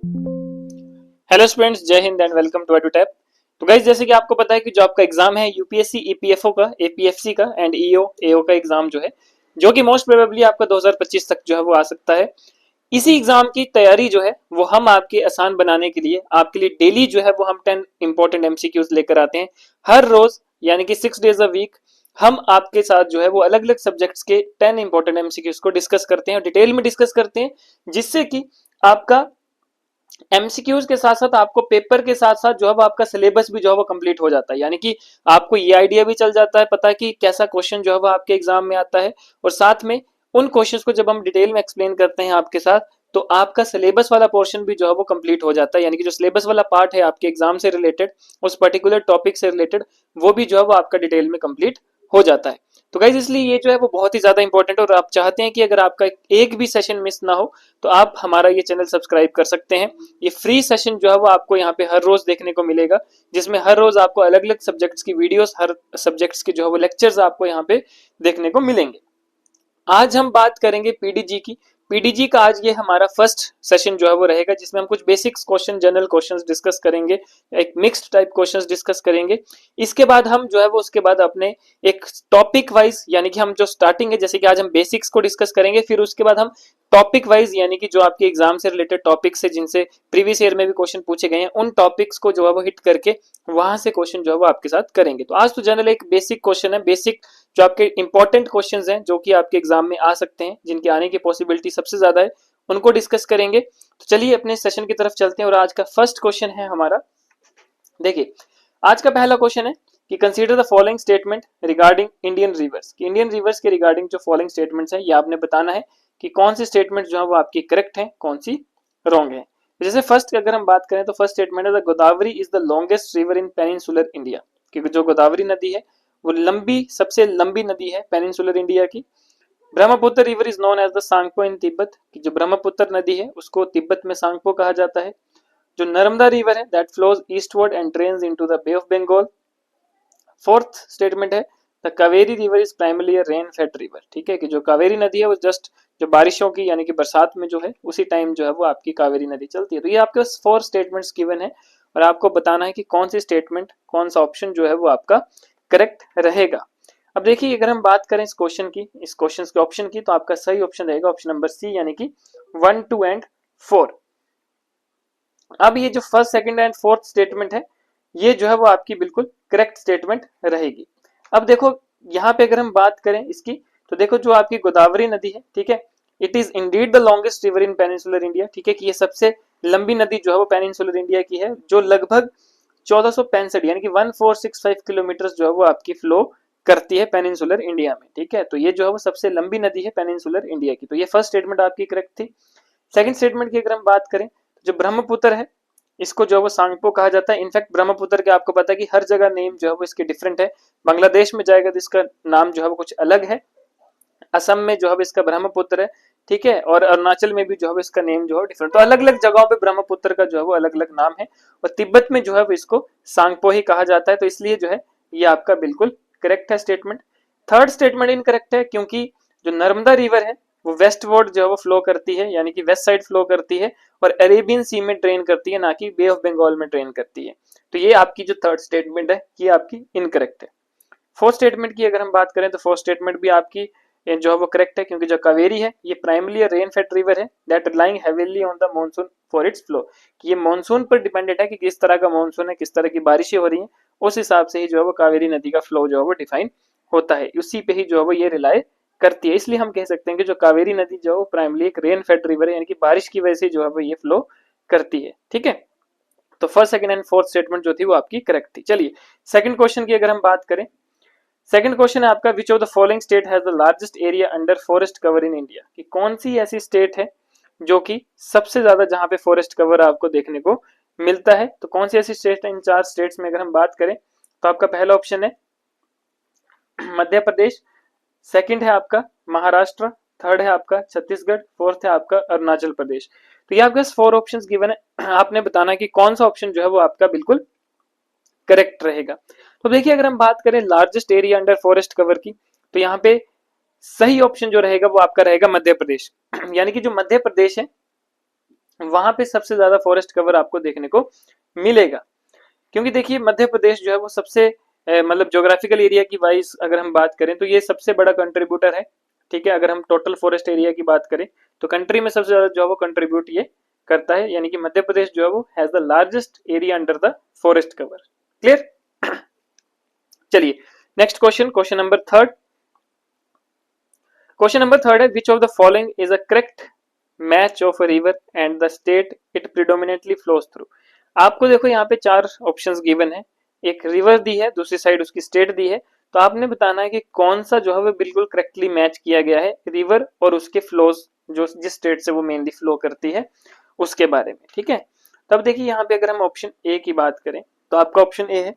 Hello students, जय हिंद and welcome to tab. तो गाइज, जैसे कि आपको पता है कि जो आपका एग्जाम है यूपीएससी ईपीएफओ का, एपीएफसी का एंड ईओ एओ का एग्जाम जो है, जो कि मोस्ट प्रोबेबली आपका 2025 तक जो है वो आ सकता है। इसी एग्जाम की तैयारी जो है वो हम आपके आसान बनाने के लिए आपके लिए डेली जो है वो हम 10 इंपॉर्टेंट एमसीक्यूज लेकर आते हैं हर रोज, यानी कि 6 डेज अ वीक। हम आपके साथ जो है वो अलग अलग सब्जेक्ट्स के 10 इंपॉर्टेंट एमसीक्यूज को डिस्कस करते हैं और डिटेल में डिस्कस करते हैं, जिससे कि आपका एमसीक्यूज के साथ साथ आपको पेपर के साथ साथ जो है आपका सिलेबस भी जो है वो कंप्लीट हो जाता है। यानी कि आपको ये आइडिया भी चल जाता है पता कि कैसा क्वेश्चन जो है वो आपके एग्जाम में आता है, और साथ में उन क्वेश्चंस को जब हम डिटेल में एक्सप्लेन करते हैं आपके साथ, तो आपका सिलेबस वाला पोर्शन भी जो है वो कंप्लीट हो जाता है। यानी कि जो सिलेबस वाला पार्ट है आपके एग्जाम से रिलेटेड, उस पर्टिकुलर टॉपिक से रिलेटेड, वो भी जो है वो आपका डिटेल में कंप्लीट हो जाता है। तो गाइज, इसलिए ये जो है वो बहुत ही ज्यादा इंपॉर्टेंट है, और आप चाहते हैं कि अगर आपका एक भी सेशन मिस ना हो तो आप हमारा ये चैनल सब्सक्राइब कर सकते हैं। ये फ्री सेशन जो है वो आपको यहाँ पे हर रोज देखने को मिलेगा, जिसमें हर रोज आपको अलग अलग सब्जेक्ट्स की वीडियोस, हर सब्जेक्ट्स के जो है वो लेक्चर्स आपको यहाँ पे देखने को मिलेंगे। आज हम बात करेंगे पीडीजी की। पीडीजी का आज ये हमारा फर्स्ट सेशन जो है वो रहेगा, जिसमें हम कुछ basics question, general questions discuss करेंगे, एक मिक्स्ड टाइप क्वेश्चंस डिस्कस करेंगे। इसके बाद हम जो है वो उसके बाद अपने एक टॉपिक वाइज, यानी कि हम जो स्टार्टिंग है, जैसे कि आज हम बेसिक्स को डिस्कस करेंगे, फिर उसके बाद हम टॉपिक वाइज, यानी कि जो आपके एग्जाम से रिलेटेड टॉपिक्स है, जिनसे प्रीवियस ईयर में भी क्वेश्चन पूछे गए हैं, उन टॉपिक्स को जो है वो हिट करके वहां से क्वेश्चन जो है वो आपके साथ करेंगे। तो आज तो जनरल एक बेसिक क्वेश्चन है, बेसिक जो आपके इंपॉर्टेंट क्वेश्चंस हैं जो कि आपके एग्जाम में आ सकते हैं, जिनके आने की पॉसिबिलिटी सबसे ज्यादा है, उनको डिस्कस करेंगे। तो चलिए अपने सेशन की तरफ चलते हैं, और आज का फर्स्ट क्वेश्चन है हमारा। देखिए, आज का पहला क्वेश्चन है कि consider the following statement regarding Indian reverse. कि इंडियन रिवर्स के रिगार्डिंग जो फॉलोइंग स्टेटमेंट्स हैं, ये आपने बताना है कि कौन सी स्टेटमेंट जो है वो आपकी करेक्ट है, कौन सी रॉन्ग है। जैसे फर्स्ट अगर हम बात करें तो फर्स्ट स्टेटमेंट है the Godavari is the longest river in peninsular India. क्योंकि जो गोदावरी नदी है वो सबसे लंबी नदी है पेनिनसुलर इंडिया की। Brahmaputra river is known as the Tsangpo in Tibet. कि जो ब्रह्मपुत्र नदी है उसको तिब्बत में सांगपो कहा जाता है। जो नर्मदा रिवर है that flows eastward and drains into the Bay of Bengal. Fourth statement है the Kaveri river is primarily rain fed river. ठीक है, कि जो कावेरी नदी है वो जस्ट जो बारिशों की, यानी कि बरसात में जो है उसी टाइम जो है वो आपकी कावेरी नदी चलती है। तो ये आपके पास 4 स्टेटमेंट्स गिवन है, और आपको बताना है कि कौन सी स्टेटमेंट, कौन सा ऑप्शन जो है वो आपका करेक्ट रहेगा। अब देखिए, अगर हम बात करें इस क्वेश्चन की, इस क्वेश्चन के ऑप्शन की, तो आपका सही ऑप्शन रहेगा ऑप्शन नंबर सी, यानी कि 1, 2 एंड 4। अब ये जो first, second and fourth statement है, ये जो है वो आपकी बिल्कुल करेक्ट स्टेटमेंट रहेगी। अब देखो, यहाँ पे अगर हम बात करें इसकी, तो देखो जो आपकी गोदावरी नदी है, ठीक है, it is Indeed the longest river in peninsular India. ठीक है, कि ये सबसे लंबी नदी जो है वो पेनिनसुलर इंडिया की है, जो लगभग 1465 यानी कि 1465 किलोमीटर जो है वो आपकी फ्लो करती है पेनिनसुलर इंडिया में। ठीक है, तो ये जो है वो सबसे लंबी नदी है पेनिनसुलर इंडिया की। तो ये फर्स्ट स्टेटमेंट आपकी करेक्ट थी। सेकंड स्टेटमेंट की अगर हम बात करें, जो ब्रह्मपुत्र है इसको जो है वो सांगपो कहा जाता है। इनफैक्ट ब्रह्मपुत्र के आपको पता है कि हर जगह नेम जो है वो इसके डिफरेंट है। बांग्लादेश में जाएगा तो इसका नाम जो है वो कुछ अलग है, असम में जो है इसका ब्रह्मपुत्र है, ठीक है, और अरुणाचल में भी जो है इसका नेम जो है डिफरेंट। तो अलग अलग जगहों पे ब्रह्मपुत्र का जो है वो अलग अलग नाम है, और तिब्बत में जो है वो इसको सांगपो ही कहा जाता है। तो इसलिए जो है ये आपका बिल्कुल करेक्ट है स्टेटमेंट। थर्ड स्टेटमेंट इनकरेक्ट है, क्योंकि जो नर्मदा रिवर है वो वेस्टवर्ड जो है वो फ्लो करती है, यानी कि वेस्ट साइड फ्लो करती है, और अरेबियन सी में ट्रेन करती है, ना कि बे ऑफ बंगाल में ट्रेन करती है। तो ये आपकी जो थर्ड स्टेटमेंट है ये आपकी इनकरेक्ट है। फोर्थ स्टेटमेंट की अगर हम बात करें तो फोर्थ स्टेटमेंट भी आपकी जो है वो करेक्ट है, क्योंकि जो कावेरी है ये प्राइमरली रेन फेड रिवर है that relying heavily on the monsoon for its flow. कि ये मॉनसून पर डिपेंडेंट है कि किस तरह का मॉनसून है, किस तरह की बारिशें हो रही हैं, उस हिसाब से ही जो है वो कावेरी नदी का फ्लो जो है वो डिफाइन होता है, उसी पे ही जो है वो ये रिलाय करती है। इसलिए हम कह सकते हैं कि जो कावेरी नदी जो है वो प्राइमरली एक रेन फेड रिवर है, यानी कि बारिश की वजह से जो है वो ये फ्लो करती है। ठीक है, तो first, second and fourth statement जो थी वो आपकी करेक्ट थी। चलिए सेकंड क्वेश्चन की अगर हम बात करें, सेकंड क्वेश्चन है आपका which of the following state has the largest area under forest cover in India. कि कौन सी ऐसी स्टेट है जो कि सबसे ज्यादा जहां पे फॉरेस्ट कवर आपको देखने को मिलता है। तो कौन सी ऐसी स्टेट है, इन 4 स्टेट्स में अगर हम बात करें तो आपका पहला ऑप्शन है मध्य प्रदेश, सेकंड है आपका महाराष्ट्र, थर्ड है आपका छत्तीसगढ़, फोर्थ है आपका अरुणाचल प्रदेश। तो ये आपके 4 ऑप्शंस गिवन है, आपने बताना कि कौन सा ऑप्शन जो है वो आपका बिल्कुल करेक्ट रहेगा। तो देखिए, अगर हम बात करें largest area under forest cover की, तो यहाँ पे सही ऑप्शन जो रहेगा वो आपका रहेगा मध्य प्रदेश। यानी कि जो मध्य प्रदेश है वहां पे सबसे ज्यादा फॉरेस्ट कवर आपको देखने को मिलेगा। क्योंकि देखिए मध्य प्रदेश जो है वो सबसे मतलब ज्योग्राफिकल एरिया की वाइज अगर हम बात करें तो ये सबसे बड़ा कंट्रीब्यूटर है। ठीक है, अगर हम टोटल फॉरेस्ट एरिया की बात करें तो कंट्री में सबसे ज्यादा जो है वो कंट्रीब्यूट ये करता है, यानी कि मध्य प्रदेश जो है वो has the largest area under the forest cover. Clear? चलिए next question, question number third. क्वेश्चन नंबर थर्ड है which of the following is a correct match of a river and the state it predominantly flows through. आपको देखो यहाँ पे चार options given है, एक रिवर दी है, दूसरी साइड उसकी स्टेट दी है, तो आपने बताना है कि कौन सा जो है वो बिल्कुल करेक्टली मैच किया गया है रिवर और उसके फ्लोज जो जिस स्टेट से वो मेनली फ्लो करती है उसके बारे में। ठीक है, तब देखिए यहाँ पे अगर हम ऑप्शन ए की बात करें तो आपका ऑप्शन ए है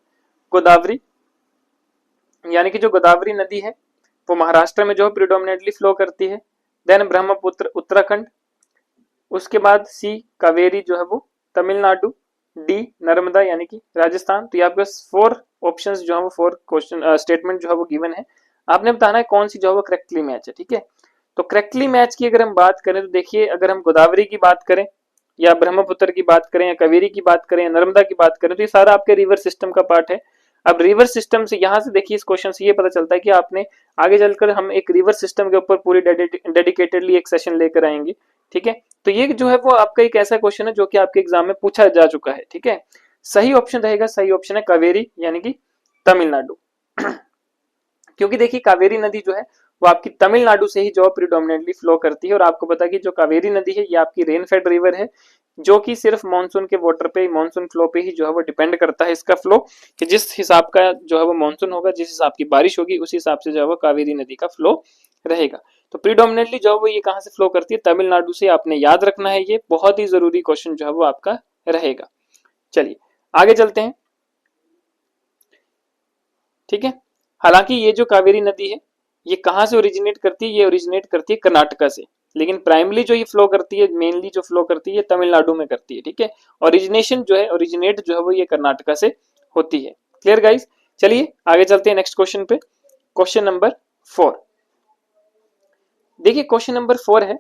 गोदावरी, यानी कि जो गोदावरी नदी है वो महाराष्ट्र में जो है प्रिडोमिनेटली फ्लो करती है। देन ब्रह्मपुत्र उत्तराखंड, उसके बाद सी कावेरी जो है वो तमिलनाडु, डी नर्मदा यानी कि राजस्थान। तो ये आपके फोर ऑप्शंस जो है वो फोर क्वेश्चन स्टेटमेंट जो है वो गिवन है, आपने बताना है कौन सी जो है वो करेक्टली मैच है। ठीक है, तो करेक्टली मैच की अगर हम बात करें तो देखिए अगर हम गोदावरी की बात करें या ब्रह्मपुत्र की बात करें या कावेरी की बात करें या नर्मदा की बात करें तो ये सारा आपके रिवर सिस्टम का पार्ट है। अब रिवर सिस्टम से यहां से देखिए इस क्वेश्चन से ये पता चलता है कि आपने आगे चलकर हम एक रिवर सिस्टम के ऊपर पूरी डेडिकेटेडली एक सेशन लेकर आएंगे। ठीक है, तो ये जो है वो आपका एक ऐसा क्वेश्चन है जो कि आपके एग्जाम में पूछा जा चुका है। ठीक है, सही ऑप्शन रहेगा, सही ऑप्शन है कावेरी यानी कि तमिलनाडु। क्योंकि देखिए कावेरी नदी जो है वो आपकी तमिलनाडु से ही जो प्रिडोमिनेटली फ्लो करती है, और आपको पता है कि जो कावेरी नदी है ये आपकी रेन फेड रिवर है जो कि सिर्फ मानसून के वाटर पे, मानसून फ्लो पे ही जो है वो डिपेंड करता है इसका फ्लो, कि जिस हिसाब का जो है वो मानसून होगा, जिस हिसाब की बारिश होगी उस हिसाब से जो है वो कावेरी नदी का फ्लो रहेगा। तो प्रीडोमिनेटली जो है वो ये कहां से फ्लो करती है, तमिलनाडु से। आपने याद रखना है, ये बहुत ही जरूरी क्वेश्चन जो है वो आपका रहेगा। चलिए आगे चलते हैं। ठीक है, हालांकि ये जो कावेरी नदी है ये कहां से ओरिजिनेट करती है, ये ओरिजिनेट करती है कर्नाटका से, लेकिन प्राइमली जो ये फ्लो करती है, मेनली जो फ्लो करती है तमिलनाडु में करती है। ठीक है, ओरिजिनेशन जो है, ओरिजिनेट जो है वो ये कर्नाटका से होती है। Clear guys? चलिए आगे चलते हैं नेक्स्ट क्वेश्चन पे, क्वेश्चन नंबर 4। देखिए क्वेश्चन नंबर 4 है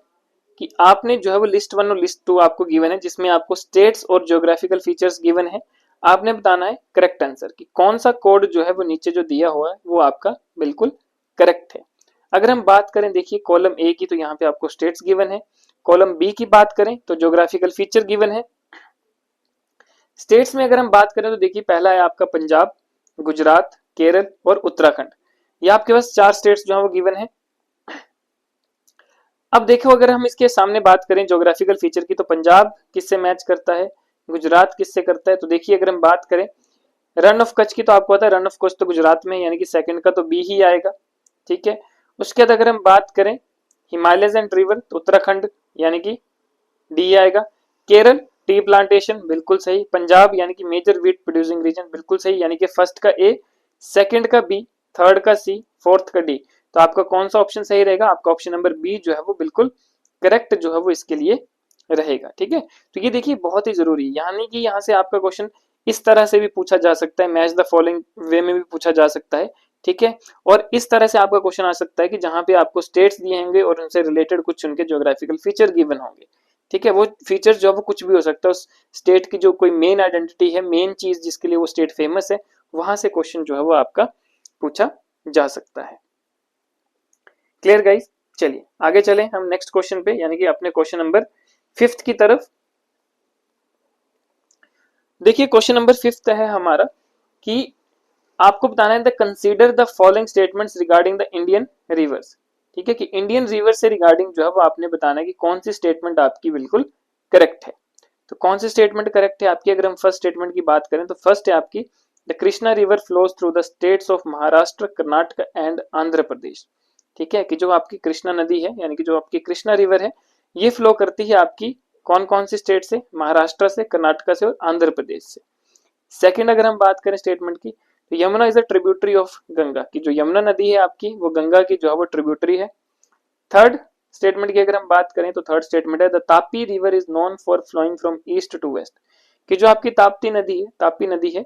कि आपने जो है वो लिस्ट 1 और लिस्ट 2 आपको गिवन है, जिसमें आपको स्टेट्स और ज्योग्राफिकल फीचर्स गिवन है। आपने बताना है करेक्ट आंसर कि कौन सा कोड जो है वो नीचे जो दिया हुआ है वो आपका बिल्कुल करेक्ट है। अगर हम बात करें देखिए कॉलम ए की तो यहाँ पे आपको स्टेट्स गिवन है, कॉलम बी की बात करें तो ज्योग्राफिकल फीचर गिवन है। स्टेट्स में अगर हम बात करें तो देखिए पहला है आपका पंजाब, गुजरात, केरल और उत्तराखंड। ये आपके पास 4 स्टेट्स जो है वो गिवन है। अब देखो अगर हम इसके सामने बात करें ज्योग्राफिकल फीचर की तो पंजाब किससे मैच करता है, गुजरात किससे करता है, तो देखिए अगर हम बात करें रन ऑफ कच्छ की तो आपको पता है रन ऑफ कच्छ तो गुजरात में, यानी कि सेकंड का तो बी ही आएगा। ठीक है, उसके बाद अगर हम बात करें हिमालयज एंड रिवर तो उत्तराखंड यानी कि डी आएगा। केरल टी प्लांटेशन बिल्कुल सही, पंजाब यानी कि मेजर व्हीट प्रोड्यूसिंग रीजन बिल्कुल सही, यानी कि फर्स्ट का ए, सेकंड का बी, थर्ड का सी, फोर्थ का डी। तो आपका कौन सा ऑप्शन सही रहेगा, आपका ऑप्शन नंबर बी जो है वो बिल्कुल करेक्ट जो है वो इसके लिए रहेगा। ठीक है, तो ये देखिए बहुत ही जरूरी है, यानी कि यहाँ से आपका क्वेश्चन इस तरह से भी पूछा जा सकता है, मैच द फॉलोइंग वे में भी पूछा जा सकता है। ठीक है, और इस तरह से आपका क्वेश्चन आ सकता है कि जहां पे आपको स्टेट्स दिए होंगे और उनसे रिलेटेड कुछ उनके ज्योग्राफिकल फीचर गिवन होंगे। ठीक है, वो फीचर जो है वो कुछ भी हो सकता है, उस स्टेट की जो कोई मेन आइडेंटिटी है, मेन चीज जिसके लिए वो स्टेट फेमस है, वहां से क्वेश्चन जो है वो आपका पूछा जा सकता है। Clear guys? चलिए आगे चलें हम नेक्स्ट क्वेश्चन पे, यानी कि अपने क्वेश्चन नंबर 5 की तरफ। देखिए क्वेश्चन नंबर 5 है हमारा कि आपको बताना है the consider the following statements regarding the Indian reverse. ठीक है, कि इंडियन रिवर से रिगार्डिंग जो है वो आपने बताना है कि कौन सी स्टेटमेंट आपकी बिल्कुल करेक्ट है। तो कौन सी स्टेटमेंट करेक्ट है आपकी, अगर हम फर्स्ट स्टेटमेंट की बात करें तो फर्स्ट है आपकी the Krishna river flows through the states of Maharashtra, Karnataka and Andhra Pradesh. ठीक है, कि जो आपकी कृष्णा नदी है यानी कि जो आपकी कृष्णा रिवर है ये फ्लो करती है आपकी कौन कौन सी स्टेट से, महाराष्ट्र से, कर्नाटक से और आंध्र प्रदेश से। सेकंड अगर हम बात करें स्टेटमेंट की तो Yamuna is a tributary of Ganga, की जो यमुना नदी है आपकी वो गंगा की जो है वो ट्रिब्यूटरी है। थर्ड स्टेटमेंट की अगर हम बात करें तो थर्ड स्टेटमेंट है the Tapi river is known for flowing from east to west, कि जो आपकी ताप्ती नदी है, तापी नदी है,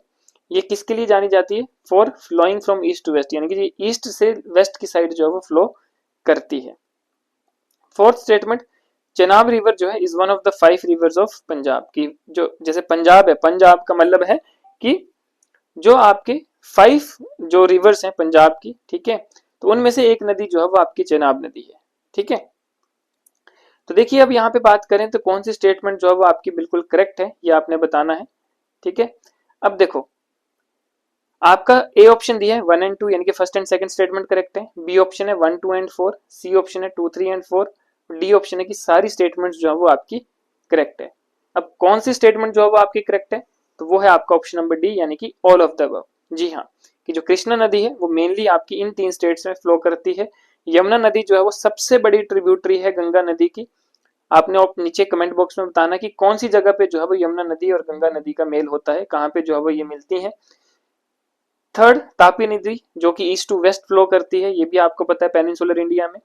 ये किसके लिए जानी जाती है, for flowing from east to west, यानी कि ईस्ट से वेस्ट की साइड जो है वो फ्लो करती है। फोर्थ स्टेटमेंट चेनाब रिवर जो है is one of the 5 reverse of Punjab की, जो जैसे पंजाब है, पंजाब का मतलब है कि जो आपके 5 जो रिवर्स हैं पंजाब की, ठीक है, तो उनमें से एक नदी जो है वो आपकी चेनाब नदी है, ठीक है। तो देखिए अब यहाँ पे बात करें तो कौन सी स्टेटमेंट जो है वो आपकी बिल्कुल करेक्ट है ये आपने बताना है, ठीक है। अब देखो आपका ए ऑप्शन दिया है 1 एंड 2 यानी कि first and second statement correct है, बी ऑप्शन है 1 2 एंड 4, सी ऑप्शन है 2 3 एंड 4, डी ऑप्शन है कि सारी स्टेटमेंट्स जो है वो आपकी करेक्ट है। अब कौन सी स्टेटमेंट जो है वो आपकी करेक्ट है, तो वो है आपका ऑप्शन नंबर डी यानी कि ऑल ऑफ द अबव। जी हाँ, कि जो कृष्णा नदी है वो मेनली आपकी इन 3 स्टेट्स में फ्लो करती है। यमुना नदी जो है वो सबसे बड़ी ट्रिब्यूटरी है गंगा नदी की। आपने नीचे कमेंट बॉक्स में बताना कि कौन सी जगह पे जो है वो यमुना नदी और गंगा नदी का मेल होता है, कहाँ पे जो है वो ये मिलती है। थर्ड तापी नदी जो कि ईस्ट टू वेस्ट फ्लो करती है, ये भी आपको पता है पेनिनसुलर इंडिया में।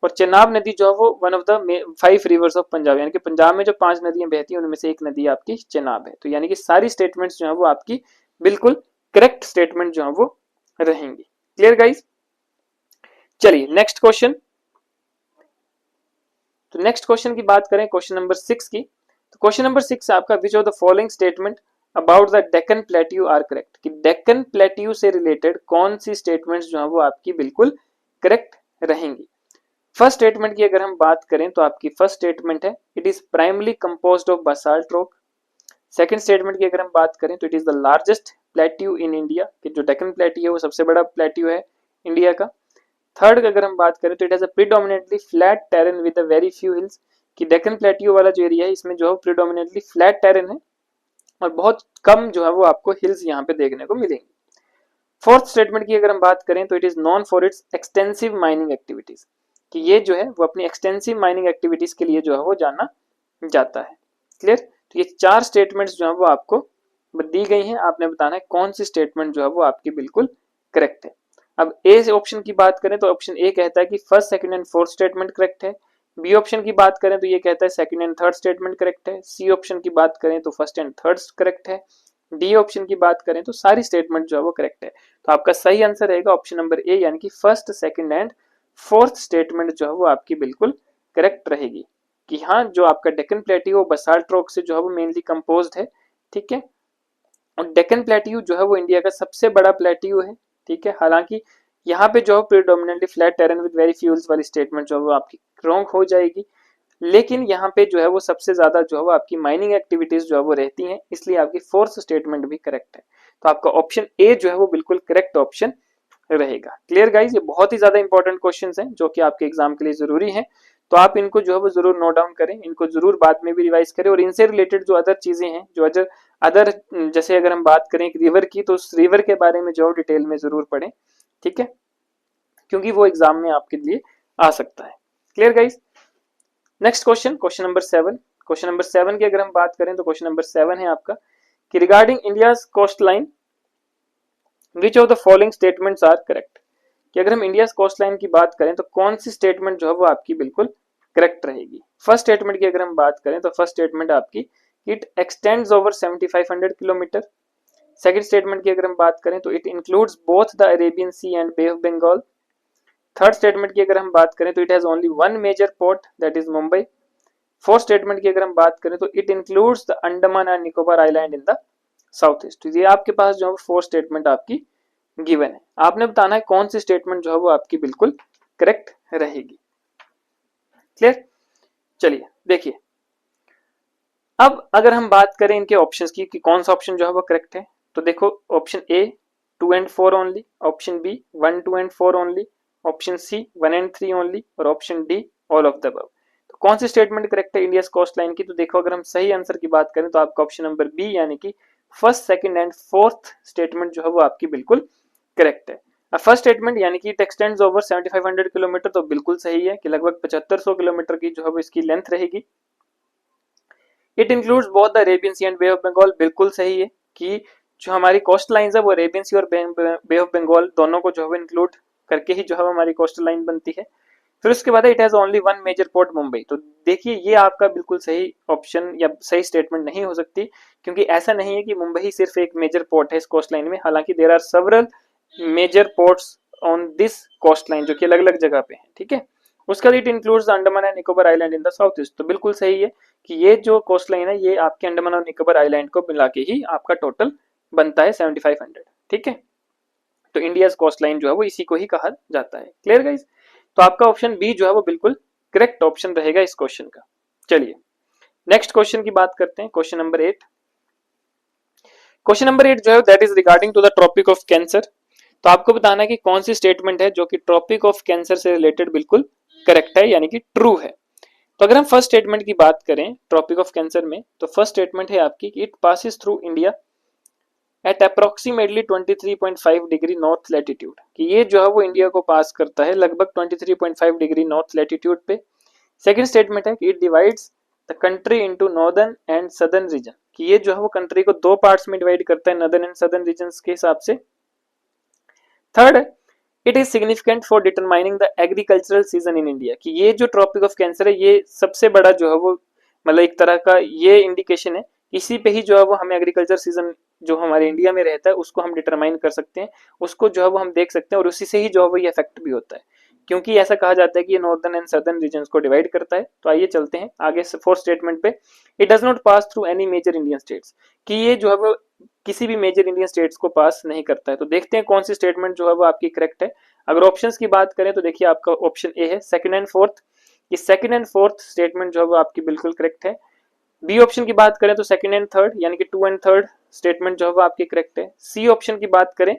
और चेनाब नदी जो है वो one of the 5 reverse of Punjab, यानी कि पंजाब में जो 5 नदियां बहती हैं उनमें से एक नदी आपकी चेनाब है। तो यानी कि सारी स्टेटमेंट्स जो है वो आपकी बिल्कुल करेक्ट स्टेटमेंट जो है वो रहेंगी। Clear guys? चलिए नेक्स्ट क्वेश्चन। तो नेक्स्ट क्वेश्चन की बात करें क्वेश्चन नंबर 6 की, तो क्वेश्चन नंबर 6 आपका which of the following statement about the Deccan plateau are correct, कि डेक्कन प्लेट्यू से रिलेटेड कौन सी स्टेटमेंट्स जो है वो आपकी बिल्कुल करेक्ट रहेंगी। फर्स्ट स्टेटमेंट की अगर हम बात करें तो आपकी फर्स्ट स्टेटमेंट है it is primarily composed of Basalt rock. Second statement की अगर हम बात करें तो it is the largest plateau in India, कि जो डेक्कन प्लेट्यू है वो सबसे बड़ा प्लेट्यू है इंडिया का। थर्ड अगर हम बात करें तो it has a predominantly flat terrain with a very few hills, कि डेक्कन प्लेट्यू वाला जो एरिया है इसमें जो है प्रीडोमिनेटली फ्लैट टेरेन है और बहुत कम जो है वो आपको हिल्स यहाँ पे देखने को मिलेंगी। फोर्थ स्टेटमेंट की अगर हम बात करें तो it is non for its extensive mining activities, कि ये जो है वो अपनी एक्सटेंसिव माइनिंग एक्टिविटीज के लिए जो है वो जाना जाता है। क्लियर? तो ये 4 स्टेटमेंट्स जो है वो आपको दी गई हैं, आपने बताना है कौन सी स्टेटमेंट जो है वो आपकी बिल्कुल करेक्ट है। अब ए ऑप्शन की बात करें तो ऑप्शन ए कहता है कि first second and fourth statement correct है। बी ऑप्शन की बात करें तो ये कहता है second and third statement correct है। सी ऑप्शन की बात करें तो फर्स्ट एंड थर्ड करेक्ट है। डी ऑप्शन की बात करें तो सारी स्टेटमेंट जो है वो करेक्ट है। तो आपका सही आंसर रहेगा ऑप्शन नंबर ए यानी कि first second and fourth statement जो है वो आपकी बिल्कुल करेक्ट रहेगी, कि हाँ जो आपका डेक्कन प्लेट्यू बसाल्ट रॉक से जो है वो मेनली कंपोज्ड है, ठीक है। और डेक्कन प्लेट्यू जो है वो इंडिया का सबसे बड़ा प्लेट्यू है, ठीक है। हालांकि यहाँ पे जो है predominantly flat terrain with very fuels वाली स्टेटमेंट जो है वो आपकी रॉन्ग हो जाएगी, लेकिन यहाँ पे जो है वो सबसे ज्यादा जो है वो आपकी माइनिंग एक्टिविटीज जो है वो रहती हैं, इसलिए आपकी फोर्थ स्टेटमेंट भी करेक्ट है। तो आपका ऑप्शन ए जो है वो बिल्कुल करेक्ट ऑप्शन रहेगा। Clear guys? ये बहुत ही ज्यादा इंपॉर्टेंट क्वेश्चंस हैं जो कि आपके एग्जाम के लिए जरूरी हैं, तो आप इनको जो है वो जरूर नोट डाउन करें, इनको जरूर बाद में भी रिवाइज करें। और इनसे रिलेटेड जो अदर चीजें हैं, जो अदर जैसे अगर हम बात करें एक रिवर की, तो उस रिवर के बारे में जो डिटेल में जरूर पढ़ें, ठीक है, क्योंकि वो एग्जाम में आपके लिए आ सकता है। Clear guys? Next question, question number 7। Question number 7 की अगर हम बात करें तो क्वेश्चन नंबर 7 है आपका कि regarding India's coast line which of the following statements are correct, कि अगर हम इंडिया कोस्ट लाइन की बात करें तो कौन सी स्टेटमेंट जो है वो आपकी बिल्कुल करेक्ट रहेगी। फर्स्ट स्टेटमेंट की अगर हम बात करें तो फर्स्ट स्टेटमेंट आपकी it extends over 7500 kilometre. Second statement की अगर हम बात करें तो it includes both the Arabian sea and bay of Bengal. Third statement की अगर हम बात करें तो it has only one major port that is Mumbai. Fourth statement की अगर हम बात करें तो it includes the Andaman and Nicobar island in the south east. ये आपके पास जो है फोर्थ स्टेटमेंट आपकी गिवन है, आपने बताना है कौन सी स्टेटमेंट जो है वो आपकी बिल्कुल करेक्ट रहेगी। क्लियर? चलिए देखिए, अब अगर हम बात करें इनके ऑप्शंस की कि कौन सा ऑप्शन जो है वो करेक्ट है, तो देखो option A 2 and 4 only, option B 1 2 and 4 only, option C 1 and 3 only, और option D all of the above. तो कौन सी स्टेटमेंट करेक्ट है इंडिया कोस्ट लाइन की, तो देखो अगर हम सही आंसर की बात करें तो आपका ऑप्शन नंबर बी यानी कि first second and fourth statement जो है वो आपकी बिल्कुल करेक्ट है। फर्स्ट स्टेटमेंट यानी कि इट एक्सटेंड्स ओवर 7500 किलोमीटर, तो बिल्कुल सही है कि लगभग 7500 किलोमीटर की जो है वो इसकी लेंथ रहेगी। It includes both the Arabian sea and bay of Bengal, बिल्कुल सही है कि जो हमारी कोस्ट लाइंस है वो अरेबियन सी और बे ऑफ बंगाल दोनों को जो है इंक्लूड करके ही जो है हमारी कोस्टल लाइन बनती है। फिर उसके बाद it has only one major port Mumbai, तो देखिए ये आपका बिल्कुल सही ऑप्शन या सही स्टेटमेंट नहीं हो सकती, क्योंकि ऐसा नहीं है कि मुंबई ही सिर्फ एक मेजर पोर्ट है इस कोस्ट लाइन में। हालांकि there are several major ports on this coast line जो कि अलग अलग जगह पे हैं, ठीक है। उसका it includes the Andaman and Nicobar island in the south east. तो बिल्कुल सही है कि ये जो कोस्ट लाइन है ये आपके अंडमान और निकोबार आइलैंड को मिला के ही आपका टोटल बनता है 7500। ठीक है, तो इंडिया कोस्ट लाइन जो है वो इसी को ही कहा जाता है। Clear guys? तो आपका ऑप्शन बी जो है वो बिल्कुल करेक्ट ऑप्शन रहेगा इस क्वेश्चन का। चलिए नेक्स्ट क्वेश्चन की बात करते हैं, क्वेश्चन नंबर 8। क्वेश्चन नंबर 8 जो है that is regarding to the tropic of cancer. तो आपको बताना है कि कौन सी स्टेटमेंट है जो कि ट्रॉपिक ऑफ कैंसर से रिलेटेड बिल्कुल करेक्ट है यानी कि ट्रू है। तो अगर हम फर्स्ट स्टेटमेंट की बात करें ट्रॉपिक ऑफ कैंसर में, तो फर्स्ट स्टेटमेंट है आपकी कि it passes through India at approximately 23.5 degree north latitude, कि ये जो है वो इंडिया को पास करता है लगभग 23.5 डिग्री नॉर्थ लैटिट्यूड पे। सेकंड स्टेटमेंट है कि it divides the country into northern and southern reason, कि ये जो है वो कंट्री को दो पार्ट्स में डिवाइड करता है नॉर्दर्न एंड सदर्न रीजन्स के हिसाब से। Third, it is significant for determining the agricultural season in India, कि ये जो ट्रॉपिक ऑफ कैंसर है ये सबसे बड़ा जो है वो मतलब एक तरह का ये इंडिकेशन है, इसी पे ही जो है वो हमें एग्रीकल्चर सीजन जो हमारे इंडिया में रहता है उसको हम डिटरमाइन कर सकते हैं, उसको जो है वो हम देख सकते हैं और उसी से ही जो है वो ये इफेक्ट भी होता है, क्योंकि ऐसा कहा जाता है कि ये नॉर्दर्न एंड सदर्न रीजन्स को डिवाइड करता है। तो आइए चलते हैं आगे फोर्थ स्टेटमेंट पे। It does not pass through any major Indian states, कि ये जो है वो किसी भी मेजर इंडियन स्टेट्स को पास नहीं करता है। तो देखते हैं कौन सी स्टेटमेंट जो है वो आपकी करेक्ट है। अगर ऑप्शंस की बात करें तो देखिए आपका ऑप्शन ए है सेकंड एंड फोर्थ, ये सेकंड एंड फोर्थ स्टेटमेंट जो है वो आपकी बिल्कुल करेक्ट है। बी ऑप्शन की बात करें तो सेकंड एंड थर्ड यानी कि टू एंड थर्ड स्टेटमेंट जो है वो आपकी करेक्ट है। सी ऑप्शन की बात करें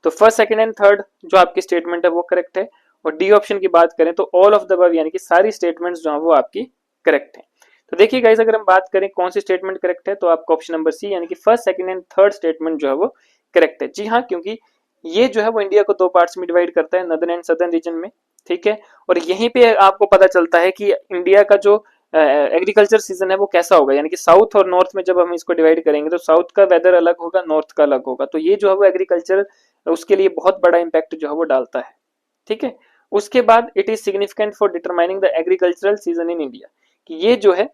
तो फर्स्ट सेकंड एंड थर्ड जो आपकी स्टेटमेंट है वो करेक्ट है। और डी ऑप्शन की बात करें तो ऑल ऑफ द अबव यानी कि सारी स्टेटमेंट्स जो है वो आपकी करेक्ट है। तो देखिए गाइस अगर हम बात करें कौन सी स्टेटमेंट करेक्ट है तो आपका ऑप्शन नंबर सी यानी कि first second and third statement जो है वो करेक्ट है। जी हाँ, क्योंकि ये जो है वो इंडिया को दो पार्ट्स में डिवाइड करता है नॉर्दर्न एंड सदर्न रीजन में। ठीक है, और यहीं पे आपको पता चलता है कि इंडिया का जो एग्रीकल्चर सीजन है वो कैसा होगा, यानी कि साउथ और नॉर्थ में जब हम इसको डिवाइड करेंगे तो साउथ का वेदर अलग होगा, नॉर्थ का अलग होगा। तो ये जो है वो एग्रीकल्चर उसके लिए बहुत बड़ा इंपैक्ट जो है वो डालता है। ठीक है, उसके बाद it is significant for determining the agricultural season in India, कि ये जो है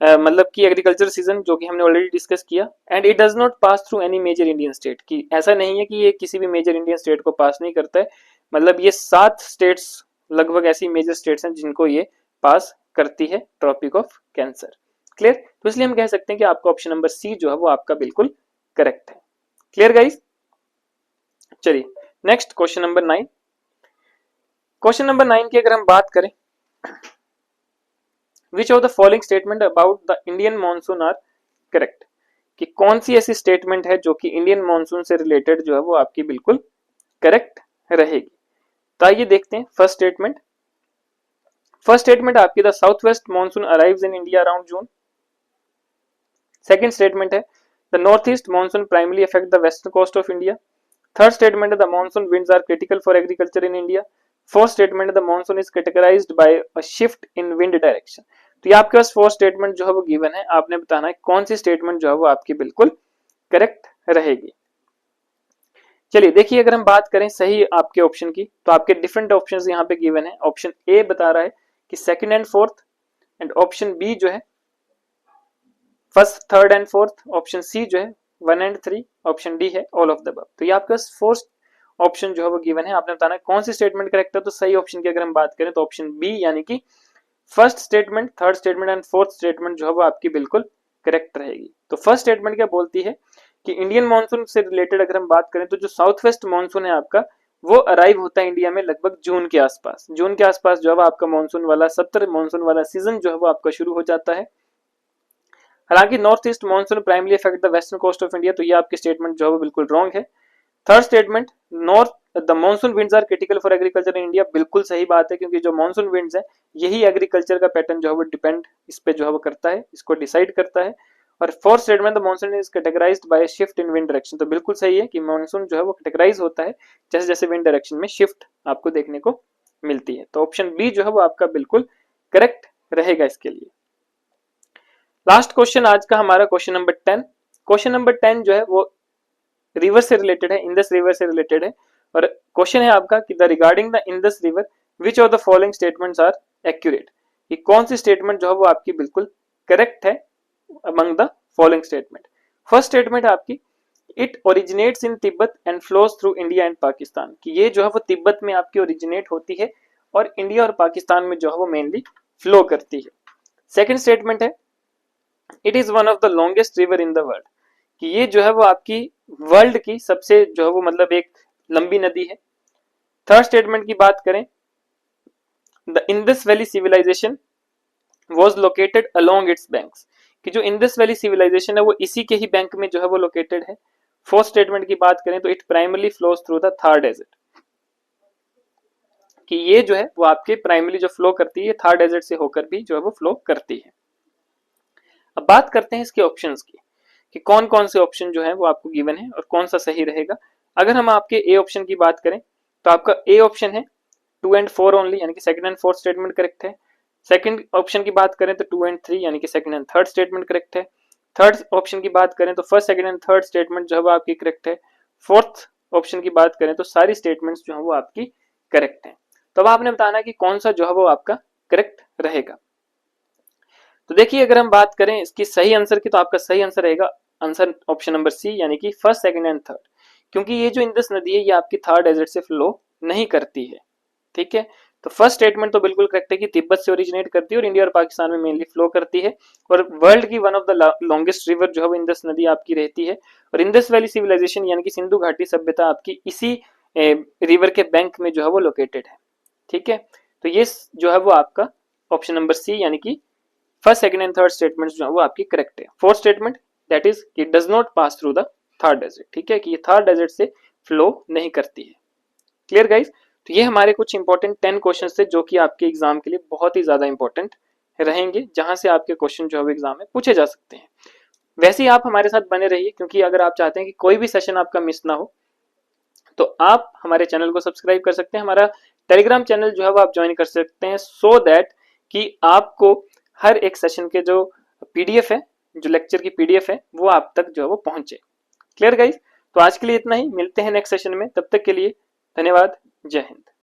मतलब कि एग्रीकल्चर सीजन जो कि हमने ऑलरेडी डिस्कस किया। And it does not pass through any major Indian state, कि ऐसा नहीं है कि ये किसी भी मेजर इंडियन स्टेट को पास नहीं करता है, मतलब ये 7 स्टेट्स लगभग ऐसी मेजर स्टेट्स हैं जिनको ये पास करती है ट्रॉपिक ऑफ कैंसर। क्लियर? तो इसलिए हम कह सकते हैं कि आपका ऑप्शन नंबर सी जो है वो आपका बिल्कुल करेक्ट है। Clear guys? चलिए next question number 9। Question number 9 की अगर हम बात करें, which of the following statement about the Indian monsoon are correct, कि कौन सी ऐसी स्टेटमेंट है जो कि इंडियन मॉनसून से रिलेटेड जो है वो आपकी बिल्कुल करेक्ट रहेगी। तो आइए देखते हैं फर्स्ट स्टेटमेंट। फर्स्ट स्टेटमेंट आपकी the south west monsoon arrives in India around June. Second statement है the north east monsoon primary affect the western coast of India. Third statement है the monsoon winds are critical for agriculture in India. Fourth statement है the monsoon is categorised by a shift in wind direction. तो ये आपके पास fourth statement जो है वो given है, आपने बताना है कौन सी स्टेटमेंट जो है वो आपकी बिल्कुल करेक्ट रहेगी। चलिए देखिए अगर हम बात करें सही आपके ऑप्शन की तो आपके डिफरेंट ऑप्शंस यहाँ पे गिवन है। ऑप्शन ए बता रहा है कि second and fourth, and option B जो है first third and fourth, option C जो है 1 एंड 3, ऑप्शन डी है ऑल ऑफ द अबव। तो ये आपके पास फोर्थ ऑप्शन जो है वो गिवन है, आपने बताना है कौन सी स्टेटमेंट करेक्ट है। तो सही ऑप्शन की अगर हम बात करें तो ऑप्शन बी यानी कि first statement, third statement and fourth statement जो है वो आपकी बिल्कुल करेक्ट रहेगी। तो फर्स्ट स्टेटमेंट क्या बोलती है कि इंडियन मॉनसून से रिलेटेड अगर हम बात करें तो जो साउथ वेस्ट मॉनसून है आपका वो अराइव होता है इंडिया में लगभग जून के आसपास। जून के आसपास जो है आपका मॉनसून वाला सत्र मॉनसून वाला सीजन जो है वो आपका शुरू हो जाता है। हालांकि north east monsoon primary affect the western coast of India, तो ये आपकी स्टेटमेंट जो है वो बिल्कुल रॉन्ग है। Third statement north the monsoon winds are critical for agriculture in India, बिल्कुल सही बात है, क्योंकि जो मॉनसून विंड्स है यही एग्रीकल्चर का पैटर्न जो है वो डिपेंड इस पे जो है वो करता है, इसको डिसाइड करता है। और fourth statement the monsoon is categorised by shift in wind direction, तो बिल्कुल सही है कि मॉनसून जो है वो कैटेगराइज होता है जैसे जैसे विंड डायरेक्शन में शिफ्ट आपको देखने को मिलती है। तो ऑप्शन बी जो है वो आपका बिल्कुल करेक्ट रहेगा इसके लिए। लास्ट क्वेश्चन आज का हमारा क्वेश्चन नंबर 10। क्वेश्चन नंबर 10 जो है वो रिवर से रिलेटेड है, इंडस रिवर से रिलेटेड है। और क्वेश्चन है आपका कि the regarding the Indus river which of the following statements are accurate, कि कौन सी स्टेटमेंट जो है वो आपकी बिल्कुल करेक्ट है among the following statement. First statement है आपकी it originates in Tibet and flows through India and Pakistan, कि ये जो है वो तिब्बत में आपकी ओरिजिनेट होती है और इंडिया और पाकिस्तान में जो है वो मेनली फ्लो करती है। सेकंड स्टेटमेंट है it is one of the longest river in the world, कि ये जो है वो आपकी वर्ल्ड की सबसे जो है वो मतलब एक लंबी नदी है। थर्ड स्टेटमेंट की बात करें, the Indus valley civilisation was located along its banks, कि जो इंडस वैली सिविलाइजेशन है वो इसी के ही बैंक में जो है वो लोकेटेड है। फोर्थ स्टेटमेंट की बात करें तो it primarily flows through the Thar desert, कि ये जो है वो आपके प्राइमरी जो फ्लो करती है थार डेजर्ट से होकर भी जो है वो फ्लो करती है। अब बात करते हैं इसके ऑप्शंस की, कि कौन कौन से ऑप्शन जो है वो आपको गिवन है और कौन सा सही रहेगा। अगर हम आपके ए ऑप्शन की बात करें तो आपका ए ऑप्शन है 2 एंड 4 ओनली, यानी कि second and fourth statement correct है। सेकंड ऑप्शन की बात करें तो 2 एंड 3 यानी कि second and third statement correct है। थर्ड ऑप्शन की बात करें तो first second and third statement जो है वो आपकी करेक्ट है। फोर्थ ऑप्शन की बात करें तो सारी स्टेटमेंट्स जो है वो आपकी करेक्ट है। तो अब आपने बताना कि कौन सा जो है वो आपका करेक्ट रहेगा। तो देखिए अगर हम बात करें इसकी सही आंसर की, तो आपका सही आंसर रहेगा आंसर ऑप्शन नंबर सी, यानी कि फर्स्ट सेकंड एंड थर्ड, क्योंकि ये जो इंडस नदी है ये आपकी थार डेजर्ट से फ्लो नहीं करती है। ठीक है, तो फर्स्ट स्टेटमेंट तो बिल्कुल करेक्ट है कि तिब्बत से ओरिजिनेट करती है और इंडिया और पाकिस्तान में मेनली फ्लो करती है, और वर्ल्ड की one of the longest river जो है वो इंडस नदी आपकी रहती है, और इंडस वैली सिविलाइजेशन यानी कि सिंधु घाटी सभ्यता आपकी इसी रिवर के बैंक में जो है वो लोकेटेड है। ठीक है, तो ये जो है वो आपका ऑप्शन नंबर सी यानी कि first second and third statements जो है वो आपकी करेक्ट है। फोर्थ स्टेटमेंट दैट इज कि does not pass through the Thar desert, ठीक है, कि ये थार डेजर्ट से फ्लो नहीं करती है। क्लियर गाइस, तो ये हमारे कुछ इंपॉर्टेंट 10 क्वेश्चन थे जो कि आपके एग्जाम के लिए बहुत ही ज्यादा इंपॉर्टेंट रहेंगे, जहां से आपके क्वेश्चन जो है एग्जाम में पूछे जा सकते हैं। वैसे ही आप हमारे साथ बने रहिए, क्योंकि अगर आप चाहते हैं कि कोई भी सेशन आपका मिस ना हो तो आप हमारे चैनल को सब्सक्राइब कर सकते हैं। हमारा टेलीग्राम चैनल जो है वो आप ज्वाइन कर सकते हैं, सो दैट कि आपको हर एक सेशन के जो पीडीएफ है, जो लेक्चर की पीडीएफ है, वो आप तक जो है वो पहुंचे। क्लियर गाइस, तो आज के लिए इतना ही, मिलते हैं नेक्स्ट सेशन में, तब तक के लिए धन्यवाद, जय हिंद।